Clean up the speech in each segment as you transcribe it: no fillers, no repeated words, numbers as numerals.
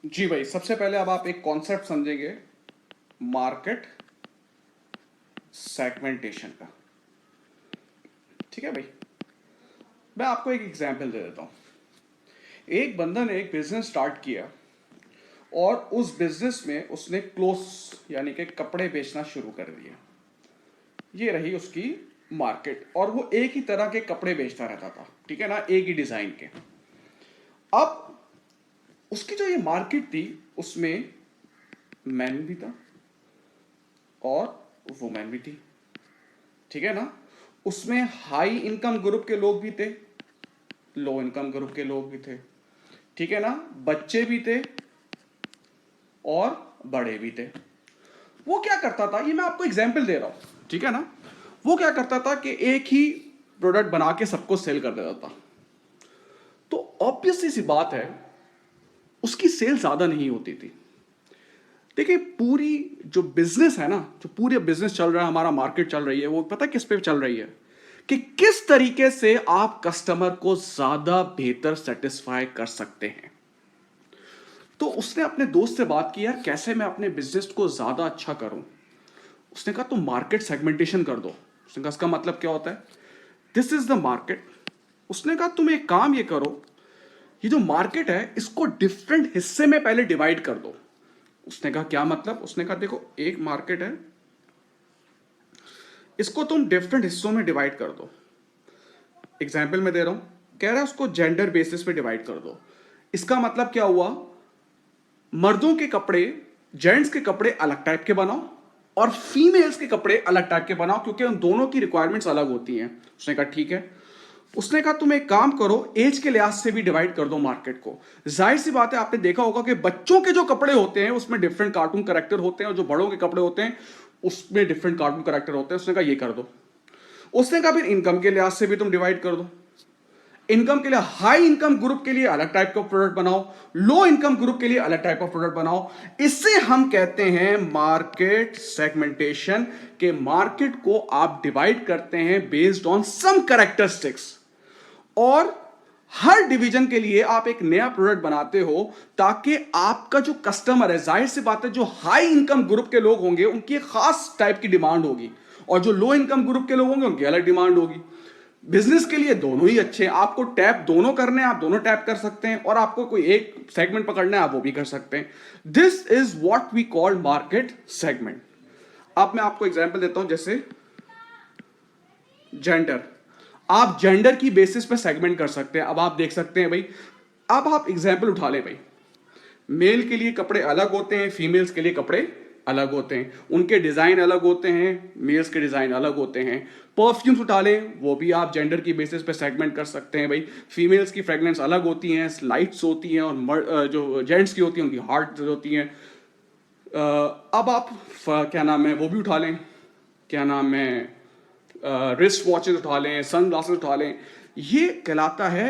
जी भाई, सबसे पहले अब आप एक कॉन्सेप्ट समझेंगे मार्केट सेगमेंटेशन का। ठीक है भाई, मैं आपको एक एग्जांपल दे देता हूँ। एक बंदा ने एक बिजनेस स्टार्ट किया और उस बिजनेस में उसने क्लोथ्स यानी कि कपड़े बेचना शुरू कर दिया। ये रही उसकी मार्केट, और वो एक ही तरह के कपड़े बेचता रहता था, ठीक है ना, एक ही डिजाइन के। अब उसकी जो ये मार्केट थी उसमें मैन भी था और वुमेन भी थी, ठीक है ना। उसमें हाई इनकम ग्रुप के लोग भी थे, लो इनकम ग्रुप के लोग भी थे, ठीक है ना। बच्चे भी थे और बड़े भी थे। वो क्या करता था, ये मैं आपको एग्जाम्पल दे रहा हूं, ठीक है ना। वो क्या करता था कि एक ही प्रोडक्ट बना के सबको सेल कर देता था। तो ऑब्वियसली सी बात है, उसकी सेल ज्यादा नहीं होती थी। देखिए, पूरी जो बिजनेस है ना, जो पूरे बिजनेस चल रहा है, हमारा मार्केट चल रही है, वो पता किस पे चल रही है कि किस तरीके से आप कस्टमर को ज्यादा बेहतर सेटिस्फाई कर सकते हैं। तो उसने अपने दोस्त से बात की, यार कैसे मैं अपने बिजनेस को ज्यादा अच्छा करूं। उसने कहा तुम मार्केट सेगमेंटेशन कर दो। उसने कहा इसका मतलब क्या होता है, दिस इज द मार्केट। उसने कहा तुम एक काम ये करो, ये जो मार्केट है इसको डिफरेंट हिस्से में पहले डिवाइड कर दो। उसने कहा क्या मतलब। उसने कहा देखो, एक मार्केट है, इसको तुम डिफरेंट हिस्सों में डिवाइड कर दो। एग्जाम्पल में दे रहा हूं, कह रहा है उसको जेंडर बेसिस पे डिवाइड कर दो। इसका मतलब क्या हुआ, मर्दों के कपड़े, जेंट्स के कपड़े अलग टाइप के बनाओ और फीमेल्स के कपड़े अलग टाइप के बनाओ, क्योंकि उन दोनों की रिक्वायरमेंट्स अलग होती हैं। उसने कहा ठीक है। उसने कहा तुम एक काम करो, एज के लिहाज से भी डिवाइड कर दो मार्केट को। जाहिर सी बात है, आपने देखा होगा कि बच्चों के जो कपड़े होते हैं उसमें डिफरेंट कार्टून कैरेक्टर होते हैं, और जो बड़ों के कपड़े होते हैं उसमें डिफरेंट कार्टून कैरेक्टर होते हैं। उसने कहा ये कर दो। उसने कहा फिर इनकम के लिहाज से भी तुम डिवाइड कर दो। इनकम के लिए हाई इनकम ग्रुप के लिए अलग टाइप का प्रोडक्ट बनाओ, लो इनकम ग्रुप के लिए अलग टाइप का प्रोडक्ट बनाओ। इससे हम कहते हैं मार्केट सेगमेंटेशन, के मार्केट को आप डिवाइड करते हैं बेस्ड ऑन सम कैरेक्टरिस्टिक्स, और हर डिवीजन के लिए आप एक नया प्रोडक्ट बनाते हो, ताकि आपका जो कस्टमर है, जाहिर सी बात है जो हाई इनकम ग्रुप के लोग होंगे उनकी खास टाइप की डिमांड होगी, और जो लो इनकम ग्रुप के लोग होंगे उनकी अलग डिमांड होगी। बिजनेस के लिए दोनों ही अच्छे हैं, आपको टैप दोनों करने हैं, आप दोनों टैप कर सकते हैं, और आपको कोई एक सेगमेंट पकड़ना है आप वो भी कर सकते हैं। This is what we call market segment. अब मैं आपको एग्जांपल देता हूं, जैसे जेंडर, आप जेंडर की बेसिस पे सेगमेंट कर सकते हैं। अब आप देख सकते हैं भाई, अब आप एग्जांपल उठा लें भाई, मेल के लिए कपड़े अलग होते हैं, फीमेल्स के लिए कपड़े अलग होते हैं, उनके डिजाइन अलग होते हैं, मेल्स के डिजाइन अलग होते हैं। परफ्यूम्स उठा लें, वो भी आप जेंडर की बेसिस पे सेगमेंट कर सकते हैं भाई। फीमेल्स की फ्रेगनेंस अलग होती हैं, लाइट्स होती हैं, और जो जेंट्स की होती हैं उनकी हार्ड होती हैं। अब आप क्या नाम है वो भी उठा लें, क्या नाम है, रिस्ट वॉचेस उठा लें, सन ग्लासेस उठा लें। ये कहलाता है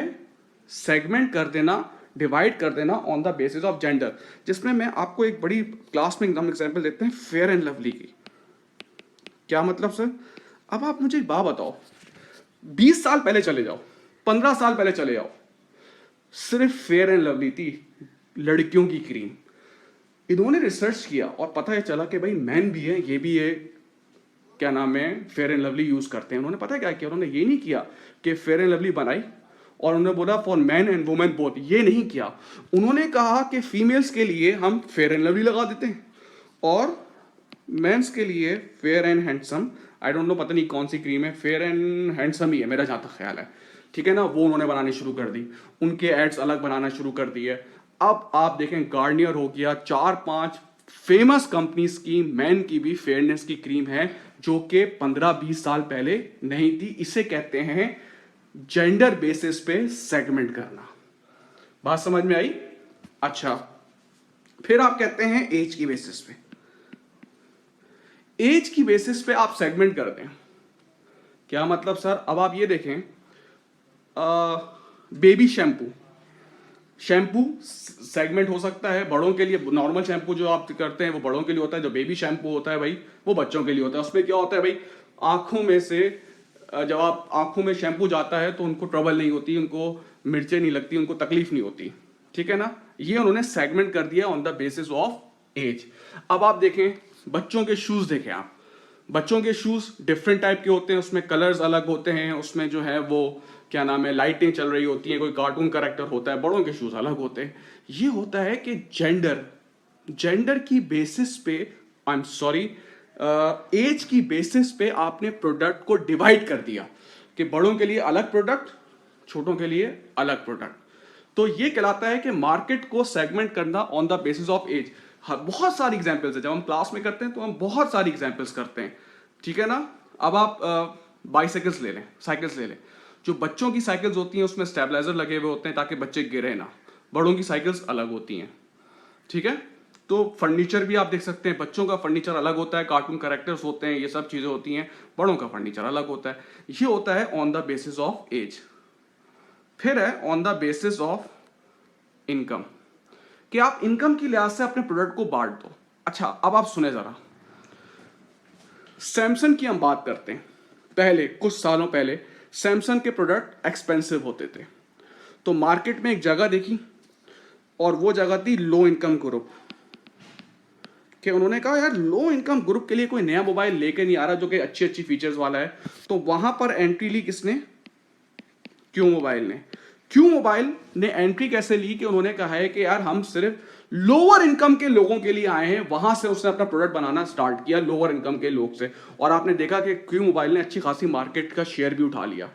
सेगमेंट कर देना, डिवाइड कर देना on the basis of gender. जिसमें मैं आपको एक बड़ी क्लास में एकदम एग्जांपल देते हैं फेयर एंड लवली की। क्या मतलब सर, अब आप मुझे एक बात बताओ, 20 साल पहले चले जाओ, 15 साल पहले चले जाओ, सिर्फ फेयर एंड लवली थी, लड़कियों की क्रीम। इन्होंने रिसर्च किया और पता है चला कि भाई मैन भी है, ये भी है, क्या नाम है, फेयर एंड लवली यूज करते हैं। उन्होंने पता है क्या किया, उन्होंने ये नहीं किया कि फेयर एंड लवली बनाई और उन्होंने बोला for man and women both, ये नहीं किया। उन्होंने कहा कि फीमेल्स के लिए हम फेयर एंड लवली लगा देते हैं और मेंस के लिए fair and handsome, I don't know पता नहीं कौन सी क्रीम है, फेयर एंड हैंडसम ही है मेरा जहां तक ख्याल है, ठीक है ना। वो उन्होंने बनानी शुरू कर दी, उनके एड्स अलग बनाना शुरू कर दिए। अब आप देखें, गार्नियर हो गया, 4-5 फेमस कंपनीज की मैन की भी फेयरनेस की क्रीम है, जो कि 15-20 साल पहले नहीं थी। इसे कहते हैं जेंडर बेसिस पे सेगमेंट करना। बात समझ में आई। अच्छा, फिर आप कहते हैं एज की बेसिस पे, एज की बेसिस पे आप सेगमेंट करते हैं। क्या मतलब सर, अब आप ये देखें, बेबी शैम्पू, शैम्पू सेगमेंट हो सकता है। बड़ों के लिए नॉर्मल शैम्पू जो आप करते हैं वो बड़ों के लिए होता है, जो बेबी शैम्पू होता है भाई वो बच्चों के लिए होता है। उसमें क्या होता है भाई, आंखों में से जब आप आंखों में शैम्पू जाता है तो उनको ट्रबल नहीं होती, उनको मिर्चें नहीं लगती, उनको तकलीफ नहीं होती, ठीक है ना। ये उन्होंने सेगमेंट कर दिया on the basis of age. अब आप देखें बच्चों के शूज, देखें आप बच्चों के शूज डिफरेंट टाइप के होते हैं, उसमें कलर्स अलग होते हैं, उसमें जो है वो क्या नाम है लाइटें चल रही होती हैं, कोई कार्टून कैरेक्टर होता है, बड़ों के शूज अलग होते हैं। ये होता है कि जेंडर की बेसिस पे, आई एम सॉरी, एज की बेसिस पे आपने प्रोडक्ट को डिवाइड कर दिया कि बड़ों के लिए अलग प्रोडक्ट, छोटों के लिए अलग प्रोडक्ट। तो ये कहलाता है कि मार्केट को सेगमेंट करना on the basis of age. हाँ, बहुत सारी एग्जांपल्स है, जब हम क्लास में करते हैं तो हम बहुत सारी एग्जांपल्स करते हैं, ठीक है ना। अब आप बाइसाइकिल्स ले लें, साइकिल्स ले लें। जो बच्चों की साइकिल्स होती हैं उसमें स्टेबलाइजर लगे हुए होते हैं ताकि बच्चे गिरे ना, बड़ों की साइकिल्स अलग होती हैं, ठीक है। तो फर्नीचर भी आप देख सकते हैं, बच्चों का फर्नीचर अलग होता है, कार्टून कैरेक्टर्स होते हैं, ये सब चीजें होती हैं, बड़ों का फर्नीचर अलग होता है। ये होता है on the basis of age. फिर है on the basis of income, कि आप इनकम की लिहाज से अपने प्रोडक्ट को बांट दो। अच्छा, अब आप सुने जरा, सैमसंग की हम बात करते हैं। पहले कुछ सालों पहले सैमसंग के प्रोडक्ट एक्सपेंसिव होते थे, तो मार्केट में एक जगह देखी और वो जगह थी लो इनकम ग्रुप, कि उन्होंने कहा यार लो इनकम ग्रुप के लिए कोई नया मोबाइल लेके नहीं आ रहा जो कि अच्छी अच्छी फीचर्स वाला है। तो वहां पर एंट्री ली किसने? क्यू मोबाइल ने। क्यू मोबाइल ने एंट्री कैसे ली कि उन्होंने कहा है कि यार हम सिर्फ लोअर इनकम के लोगों के लिए आए हैं, वहां से उसने अपना प्रोडक्ट बनाना स्टार्ट किया लोअर इनकम के लोग से, और आपने देखा कि क्यू मोबाइल ने अच्छी खासी मार्केट का शेयर भी उठा लिया।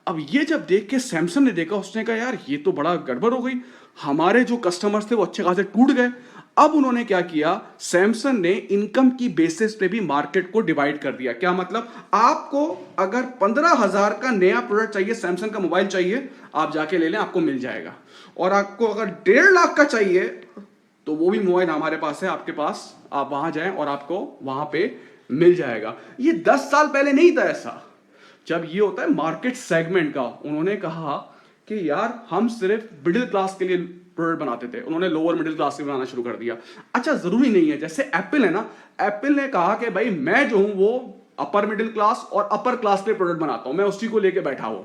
अब ये जब देख के सैमसंग ने देखा, उसने कहा यार ये तो बड़ा गड़बड़ हो गई, हमारे जो कस्टमर्स थे वो अच्छे खासे टूट गए। अब उन्होंने क्या किया, सैमसंग ने इनकम की बेसिस पे भी मार्केट को डिवाइड कर दिया। क्या मतलब, आपको अगर 15,000 का नया प्रोडक्ट चाहिए, सैमसंग का मोबाइल चाहिए, आप जाके ले लें, आपको मिल जाएगा। और आपको अगर 1.5 लाख का चाहिए तो वो भी मोबाइल हमारे पास है, आपके पास, आप वहां जाएं और आपको वहां पे मिल जाएगा। ये 10 साल पहले नहीं था ऐसा। जब ये होता है मार्केट सेगमेंट का, उन्होंने कहा कि यार हम सिर्फ मिडिल क्लास के लिए प्रोडक्ट बनाते थे, उन्होंने लोअर मिडिल क्लास के बनाना शुरू कर दिया। अच्छा, जरूरी नहीं है, जैसे एप्पल है ना, एप्पल ने कहा कि भाई मैं जो हूं वो अपर मिडिल क्लास और अपर क्लास के प्रोडक्ट बनाता हूं, मैं उसी को लेके बैठा हूं।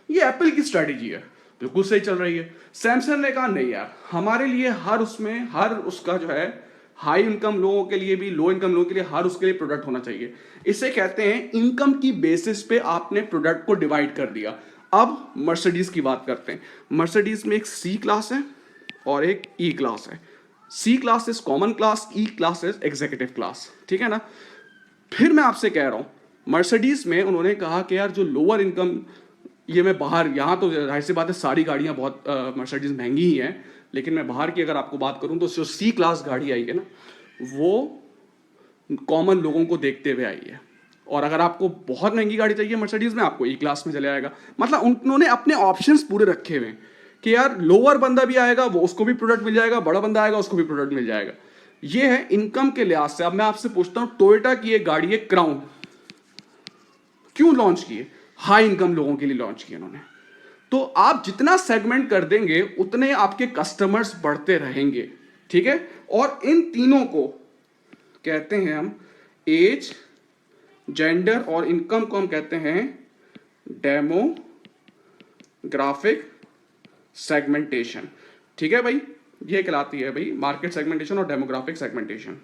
ये एप्पल की स्ट्रेटेजी है, बिल्कुल सही चल रही है। सैमसंग ने कहा नहीं यार, हमारे लिए हर उसका जो है हाई इनकम लोगों के लिए भी, लो इनकम लोगों के लिए, हर उसके लिए प्रोडक्ट होना चाहिए। इसे कहते हैं इनकम की बेसिस पे आपने प्रोडक्ट को डिवाइड कर दिया। अब मर्सिडीज की बात करते हैं। मर्सिडीज में एक सी क्लास है और एक ई क्लास है। C class is common class, E class is executive class, ठीक है ना। फिर मैं आपसे कह रहा हूं, मर्सिडीज में उन्होंने कहा कि यार जो लोअर इनकम, ये मैं बाहर, यहाँ तो जाहिर सी बात है सारी गाड़ियाँ बहुत मर्सिडीज महंगी ही हैं, लेकिन मैं बाहर की अगर आपको बात करूं तो जो सी क्लास गाड़ी आई है ना, वो कॉमन लोगों को देखते हुए आई है। और अगर आपको बहुत महंगी गाड़ी चाहिए मर्सिडीज में, आपको ई क्लास में चले आएगा। मतलब उन्होंने अपने ऑप्शंस पूरे रखे हुए हैं कि यार लोअर बंदा भी आएगा वो उसको भी प्रोडक्ट मिल जाएगा, बड़ा बंदा आएगा उसको भी प्रोडक्ट मिल जाएगा। ये है इनकम के लिहाज से। अब मैं आपसे पूछता हूं, टोयोटा की एक गाड़ी है क्राउन, क्यों लॉन्च की है? हाई इनकम लोगों के लिए लॉन्च की उन्होंने। तो आप जितना सेगमेंट कर देंगे उतने आपके कस्टमर्स बढ़ते रहेंगे, ठीक है। और इन तीनों को कहते हैं हम, एज, जेंडर और इनकम को हम कहते हैं डेमोग्राफिक सेगमेंटेशन, ठीक है भाई। ये कहलाती है भाई मार्केट सेगमेंटेशन और डेमोग्राफिक सेगमेंटेशन।